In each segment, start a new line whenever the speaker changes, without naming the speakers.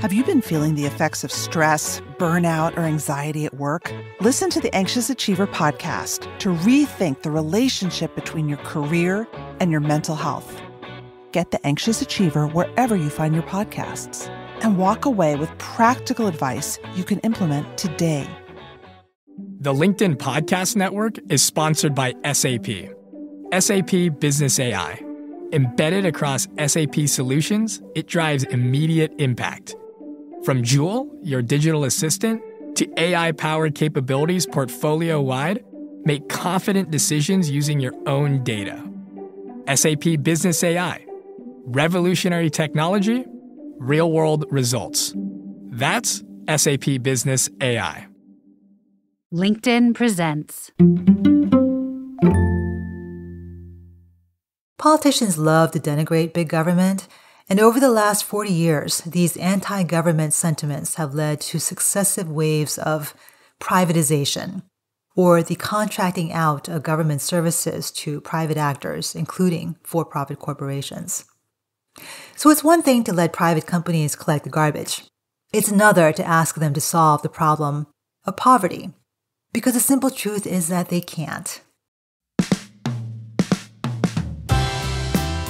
Have you been feeling the effects of stress, burnout, or anxiety at work? Listen to the Anxious Achiever podcast to rethink the relationship between your career and your mental health. Get the Anxious Achiever wherever you find your podcasts and walk away with practical advice you can implement today.
The LinkedIn Podcast Network is sponsored by SAP. SAP Business AI. Embedded across SAP solutions, it drives immediate impact. From Joule, your digital assistant, to AI-powered capabilities portfolio-wide, make confident decisions using your own data. SAP Business AI. Revolutionary technology, real-world results. That's SAP Business AI.
LinkedIn presents.
Politicians love to denigrate big government, and over the last 40 years, these anti-government sentiments have led to successive waves of privatization, or the contracting out of government services to private actors, including for-profit corporations. So it's one thing to let private companies collect the garbage. It's another to ask them to solve the problem of poverty, because the simple truth is that they can't.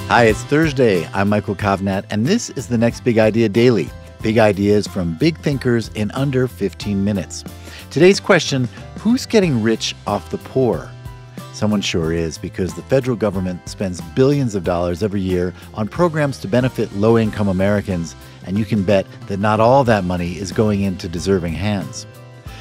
Hi, it's Thursday. I'm Michael Kovnat, and this is the Next Big Idea Daily. Big ideas from big thinkers in under 15 minutes. Today's question, who's getting rich off the poor? Someone sure is, because the federal government spends billions of dollars every year on programs to benefit low-income Americans, and you can bet that not all that money is going into deserving hands.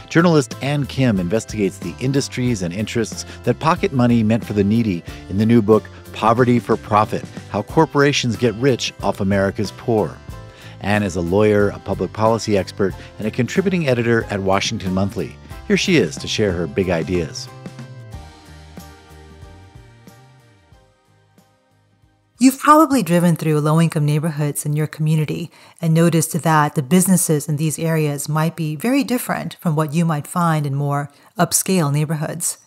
Journalist Ann Kim investigates the industries and interests that pocket money meant for the needy in the new book, Poverty for Profit: How Corporations Get Rich Off America's Poor. Ann is a lawyer, a public policy expert, and a contributing editor at Washington Monthly. Here she is to share her big ideas.
You've probably driven through low-income neighborhoods in your community and noticed that the businesses in these areas might be very different from what you might find in more upscale neighborhoods.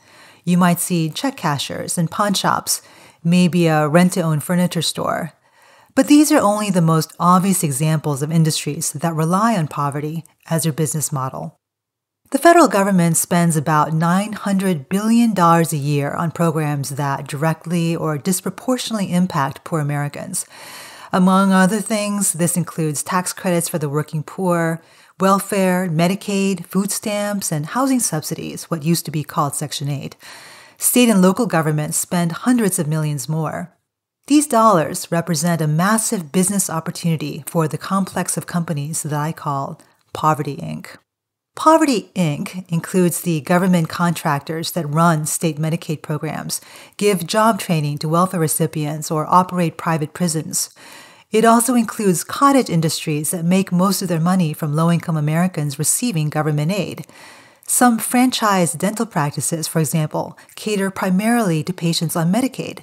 You might see check cashers and pawn shops, maybe a rent-to-own furniture store. But these are only the most obvious examples of industries that rely on poverty as their business model. The federal government spends about $900 billion a year on programs that directly or disproportionately impact poor Americans. Among other things, this includes tax credits for the working poor, welfare, Medicaid, food stamps, and housing subsidies, what used to be called Section 8. State and local governments spend hundreds of millions more. These dollars represent a massive business opportunity for the complex of companies that I call Poverty, Inc. Poverty, Inc. includes the government contractors that run state Medicaid programs, give job training to welfare recipients, or operate private prisons. It also includes cottage industries that make most of their money from low-income Americans receiving government aid. Some franchise dental practices, for example, cater primarily to patients on Medicaid.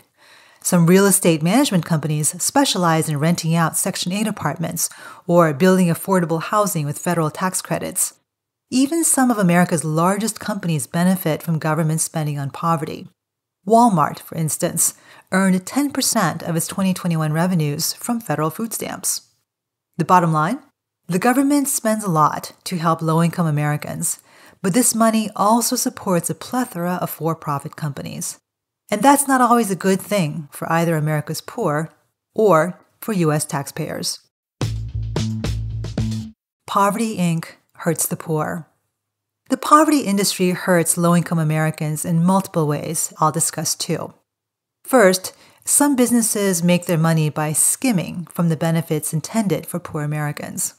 Some real estate management companies specialize in renting out Section 8 apartments or building affordable housing with federal tax credits. Even some of America's largest companies benefit from government spending on poverty. Walmart, for instance, earned 10% of its 2021 revenues from federal food stamps. The bottom line? The government spends a lot to help low-income Americans, but this money also supports a plethora of for-profit companies. And that's not always a good thing for either America's poor or for U.S. taxpayers. Poverty, Inc. hurts the poor. The poverty industry hurts low-income Americans in multiple ways I'll discuss too. First, some businesses make their money by skimming from the benefits intended for poor Americans.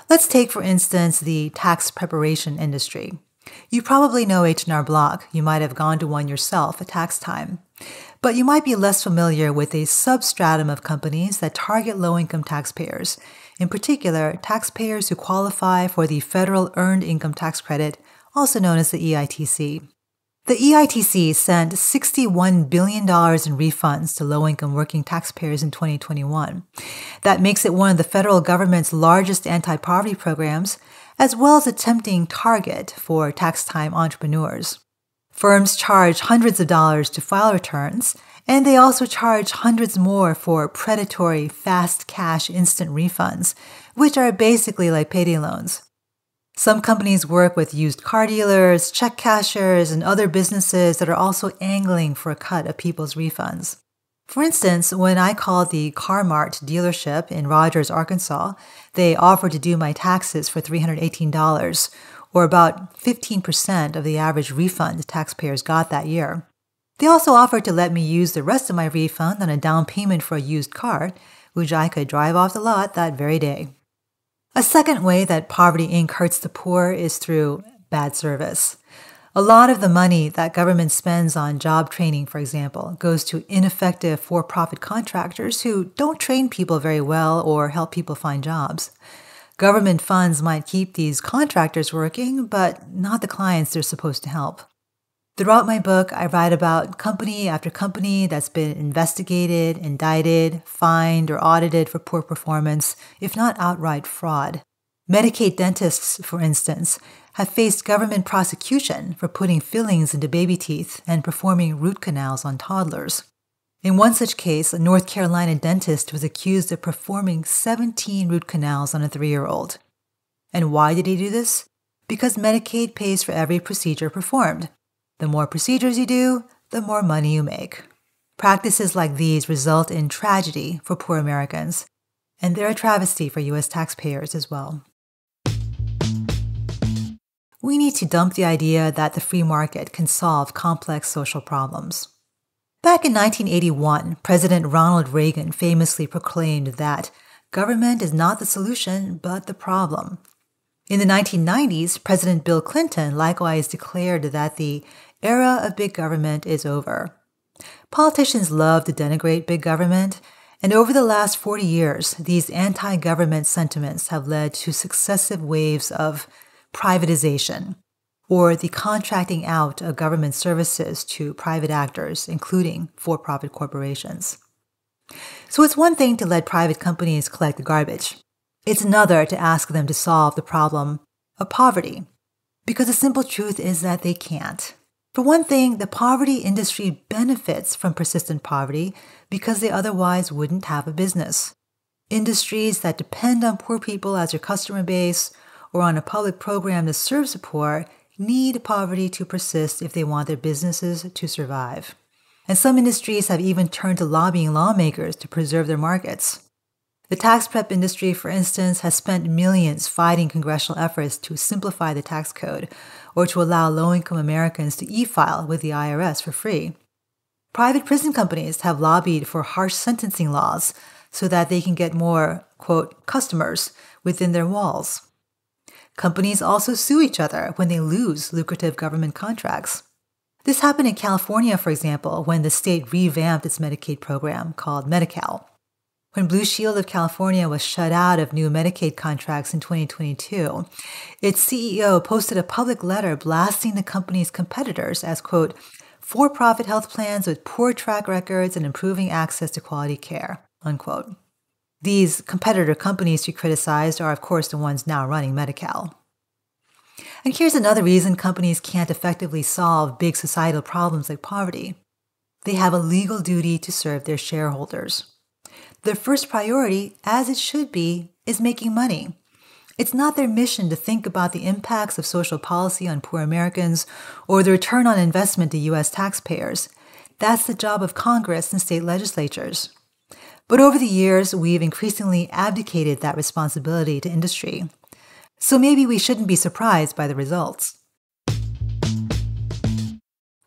Let's take, for instance, the tax preparation industry. You probably know H&R Block. You might have gone to one yourself at tax time. But you might be less familiar with a substratum of companies that target low-income taxpayers, in particular, taxpayers who qualify for the Federal Earned Income Tax Credit, also known as the EITC. The EITC sent $61 billion in refunds to low-income working taxpayers in 2021. That makes it one of the federal government's largest anti-poverty programs, as well as a tempting target for tax-time entrepreneurs. Firms charge hundreds of dollars to file returns, and they also charge hundreds more for predatory fast cash instant refunds, which are basically like payday loans. Some companies work with used car dealers, check cashers, and other businesses that are also angling for a cut of people's refunds. For instance, when I called the CarMart dealership in Rogers, Arkansas, they offered to do my taxes for $318, or about 15% of the average refund taxpayers got that year. They also offered to let me use the rest of my refund on a down payment for a used car, which I could drive off the lot that very day. A second way that Poverty Inc. hurts the poor is through bad service. A lot of the money that government spends on job training, for example, goes to ineffective for-profit contractors who don't train people very well or help people find jobs. Government funds might keep these contractors working, but not the clients they're supposed to help. Throughout my book, I write about company after company that's been investigated, indicted, fined, or audited for poor performance, if not outright fraud. Medicaid dentists, for instance, have faced government prosecution for putting fillings into baby teeth and performing root canals on toddlers. In one such case, a North Carolina dentist was accused of performing 17 root canals on a 3-year-old. And why did he do this? Because Medicaid pays for every procedure performed. The more procedures you do, the more money you make. Practices like these result in tragedy for poor Americans, and they're a travesty for U.S. taxpayers as well. We need to dump the idea that the free market can solve complex social problems. Back in 1981, President Ronald Reagan famously proclaimed that government is not the solution, but the problem. In the 1990s, President Bill Clinton likewise declared that the era of big government is over. Politicians love to denigrate big government, and over the last 40 years, these anti-government sentiments have led to successive waves of privatization, or the contracting out of government services to private actors, including for-profit corporations. So it's one thing to let private companies collect the garbage. It's another to ask them to solve the problem of poverty, because the simple truth is that they can't. For one thing, the poverty industry benefits from persistent poverty because they otherwise wouldn't have a business. Industries that depend on poor people as their customer base or on a public program to serve the poor need poverty to persist if they want their businesses to survive. And some industries have even turned to lobbying lawmakers to preserve their markets. The tax prep industry, for instance, has spent millions fighting congressional efforts to simplify the tax code or to allow low-income Americans to e-file with the IRS for free. Private prison companies have lobbied for harsh sentencing laws so that they can get more, quote, customers within their walls. Companies also sue each other when they lose lucrative government contracts. This happened in California, for example, when the state revamped its Medicaid program called Medi-Cal. When Blue Shield of California was shut out of new Medicaid contracts in 2022, its CEO posted a public letter blasting the company's competitors as, quote, for-profit health plans with poor track records and improving access to quality care, unquote. These competitor companies she criticized are, of course, the ones now running Medi-Cal. And here's another reason companies can't effectively solve big societal problems like poverty. They have a legal duty to serve their shareholders. Their first priority, as it should be, is making money. It's not their mission to think about the impacts of social policy on poor Americans or the return on investment to U.S. taxpayers. That's the job of Congress and state legislatures. But over the years, we've increasingly abdicated that responsibility to industry. So maybe we shouldn't be surprised by the results.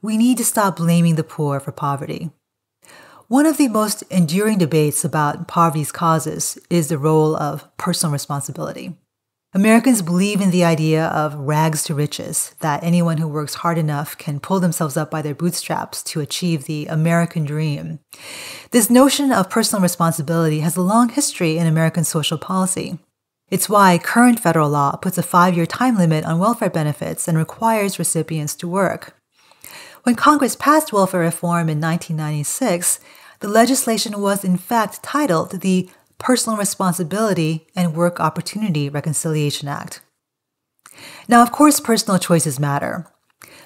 We need to stop blaming the poor for poverty. One of the most enduring debates about poverty's causes is the role of personal responsibility. Americans believe in the idea of rags to riches, that anyone who works hard enough can pull themselves up by their bootstraps to achieve the American dream. This notion of personal responsibility has a long history in American social policy. It's why current federal law puts a 5-year time limit on welfare benefits and requires recipients to work. When Congress passed welfare reform in 1996, the legislation was in fact titled the Personal Responsibility and Work Opportunity Reconciliation Act. Now, of course, personal choices matter,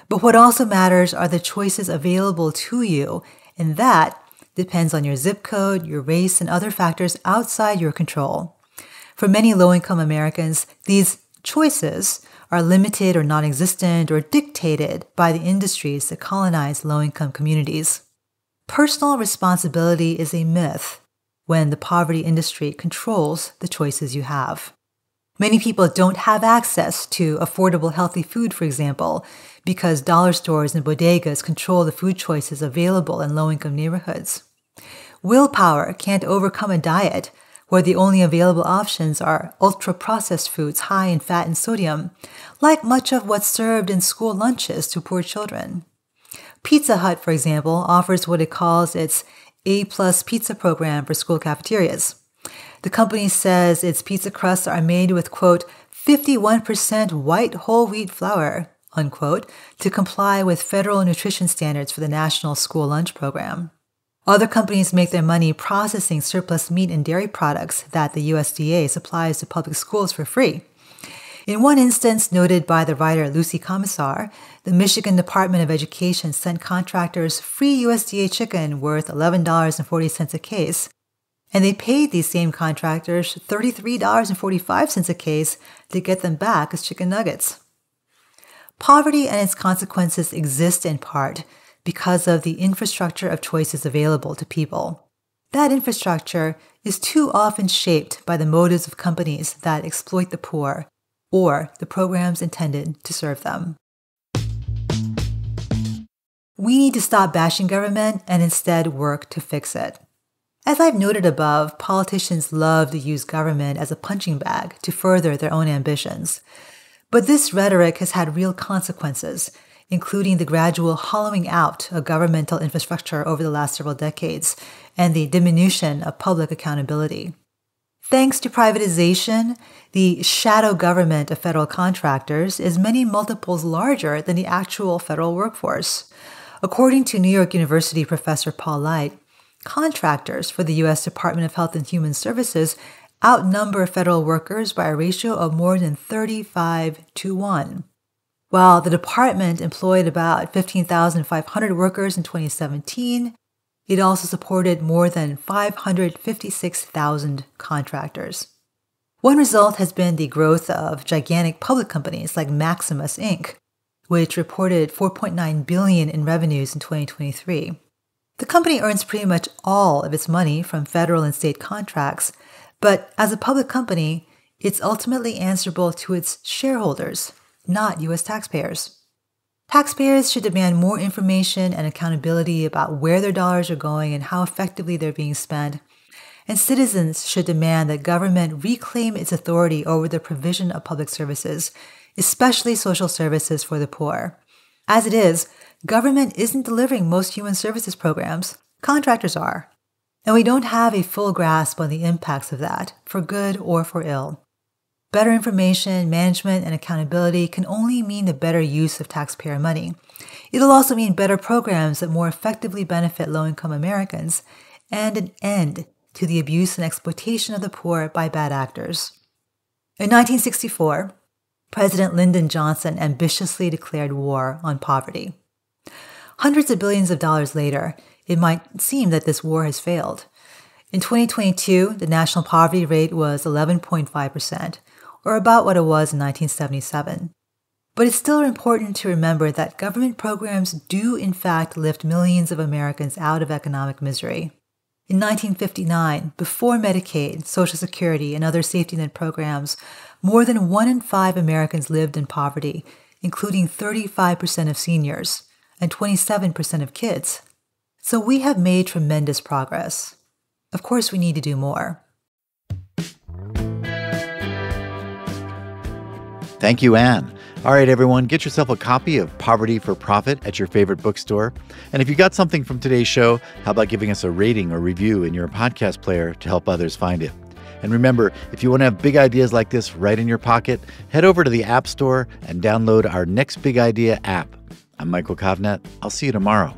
but what also matters are the choices available to you, and that depends on your zip code, your race, and other factors outside your control. For many low-income Americans, these choices are limited or non-existent or dictated by the industries that colonize low-income communities. Personal responsibility is a myth when the poverty industry controls the choices you have. Many people don't have access to affordable, healthy food, for example, because dollar stores and bodegas control the food choices available in low-income neighborhoods. Willpower can't overcome a diet where the only available options are ultra-processed foods high in fat and sodium, like much of what's served in school lunches to poor children. Pizza Hut, for example, offers what it calls its A-plus pizza program for school cafeterias. The company says its pizza crusts are made with, quote, 51% white whole wheat flour, unquote, to comply with federal nutrition standards for the National School Lunch Program. Other companies make their money processing surplus meat and dairy products that the USDA supplies to public schools for free. In one instance noted by the writer Lucy Commissar, the Michigan Department of Education sent contractors free USDA chicken worth $11.40 a case, and they paid these same contractors $33.45 a case to get them back as chicken nuggets. Poverty and its consequences exist in part because of the infrastructure of choices available to people. That infrastructure is too often shaped by the motives of companies that exploit the poor or the programs intended to serve them. We need to stop bashing government and instead work to fix it. As I've noted above, politicians love to use government as a punching bag to further their own ambitions. But this rhetoric has had real consequences, including the gradual hollowing out of governmental infrastructure over the last several decades and the diminution of public accountability. Thanks to privatization, the shadow government of federal contractors is many multiples larger than the actual federal workforce. According to New York University professor Paul Light, contractors for the U.S. Department of Health and Human Services outnumber federal workers by a ratio of more than 35-1. While the department employed about 15,500 workers in 2017, it also supported more than 556,000 contractors. One result has been the growth of gigantic public companies like Maximus, Inc., which reported $4.9 billion in revenues in 2023. The company earns pretty much all of its money from federal and state contracts, but as a public company, it's ultimately answerable to its shareholders, not U.S. taxpayers. Taxpayers should demand more information and accountability about where their dollars are going and how effectively they're being spent. And citizens should demand that government reclaim its authority over the provision of public services, especially social services for the poor. As it is, government isn't delivering most human services programs. Contractors are. And we don't have a full grasp on the impacts of that, for good or for ill. Better information, management, and accountability can only mean the better use of taxpayer money. It'll also mean better programs that more effectively benefit low-income Americans and an end to the abuse and exploitation of the poor by bad actors. In 1964, President Lyndon Johnson ambitiously declared war on poverty. Hundreds of billions of dollars later, it might seem that this war has failed. In 2022, the national poverty rate was 11.5%, or about what it was in 1977. But it's still important to remember that government programs do in fact lift millions of Americans out of economic misery. In 1959, before Medicaid, Social Security, and other safety net programs, more than 1 in 5 Americans lived in poverty, including 35% of seniors and 27% of kids. So we have made tremendous progress. Of course, we need to do more.
Thank you, Anne. All right, everyone, get yourself a copy of Poverty for Profit at your favorite bookstore. And if you got something from today's show, how about giving us a rating or review in your podcast player to help others find it? And remember, if you want to have big ideas like this right in your pocket, head over to the App Store and download our Next Big Idea app. I'm Michael Kovnat. I'll see you tomorrow.